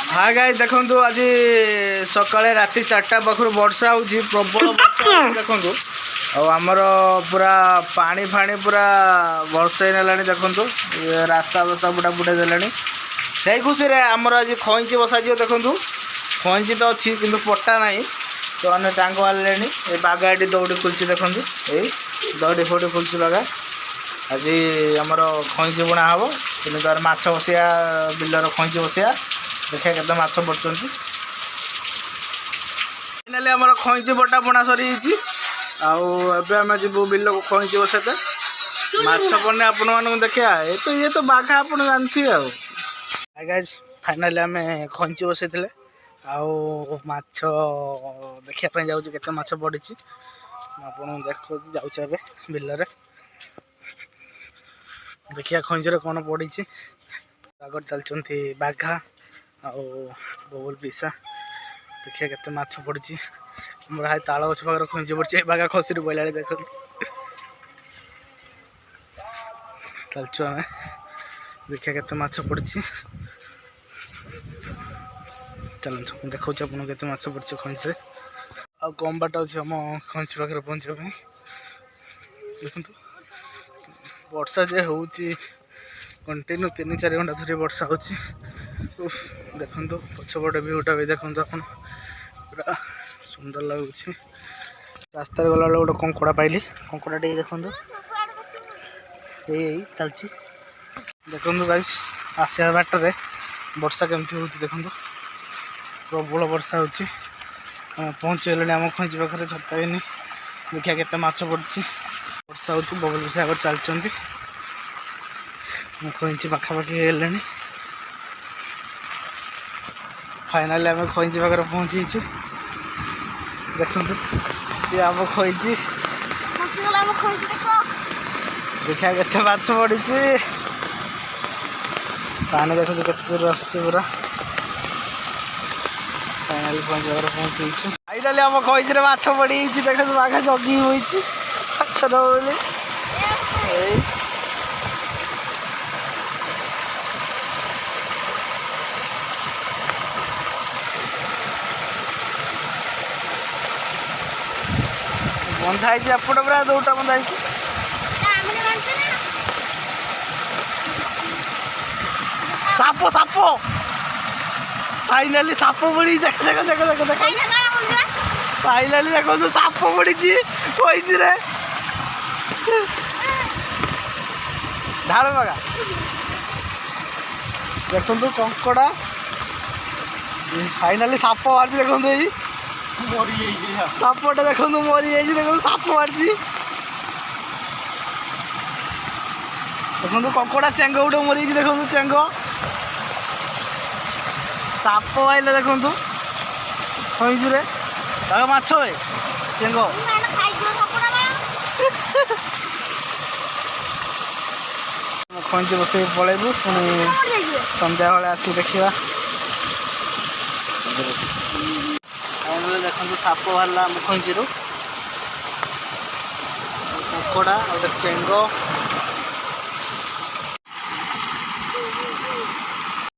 हाँ गाइस देखो आज सकाଳେ राति 4टा पाखर वर्षा हो प्रबल देखो आमर पूरा पानी फाणी पूरा भरसई ना देखो रास्ता बस्ता बुटा बुटे देला से खुशी आमर आज खईची बसा देखो खईची तो अच्छी कि पट्टा ना तो अने टांग वाले बागा ये दौड़ी खुलची देखो यही दौड़ी फौड़ी खुलची बागा आज आमर खईची बुणा हम कि तार माछ बसिया बिलर खईची बसिया देखा के माछ पड़ुं फाइनाली आमर खईची बटा बुणा सरी आम जीव बिल को खईची बसते माछ पड़ने आपण मानक देखा ये तो बाघा आप जानते हैं फाइनाली आम खईची बसई माछ देखापी जाऊँ केते माछ पड़ी आपन देखो जाऊे बिलरे देखिया खईचर कौन पड़ी आगर चलती बाघा आउ बबुल पिसा देखिए केते माछ पड़ी मोर हाई ताल गछ पाखे खईची पड़ी बाघा खसी पड़ा देख चलचु आम देखिए केते माछ पड़ी चलते देखा आपको केते माछ पड़ी खईची आ कम बाट अच्छे आम खईची पाखे पहुँचा देखु वर्षा जे हूँ कंटिन्यू 3-4 घंटा धरी वर्षा हो देखो पछपट व्यूटा भी देखो आप पूरा सुंदर लगुच रास्तार गला गोटे कंकड़ा पाइली कंकड़ा टे देखो यही चलती देखो गाइस आसिया बाटर वर्षा केमती हो देखो प्रबल वर्षा हो पहुँचगले आम खईची पाखे छता भी देखिए केते माछ पड़ी वर्षा हो बबल विषय आगे चलती खईची पाखापाखि हेले फाइनाली आम खईची पाखे पहुँचीचु देखो ये आम खईची देखा के माछ पड़ी पानी देखो के दूर आस पूरा फाइनाली खईची पाखे पहुँचीचु फाइनाली आम खईची माछ पड़ी देखो बाघा जगी हुई माछ बोली बंधा है एपट पूरा दौटा बंधा है साप साप फाइनाली साप पड़ी देख देख देख देख देख फाइनाली देखो तो साप पड़ी कही रे ढाल बगा देखो कंकड़ा फाइनाली साप बाहर देखो सापटा देखो मरी जाइए देखो साप बाहर देखो कंकड़ा चेंग गोटे मरी देखो चेंग साप आइले देखो खईची माछ है चेंग खईची बस पलैबू पुणी संध्या बेले आसी देखा देखो साप बाहर खईची कंकड़ा गोटे चेंग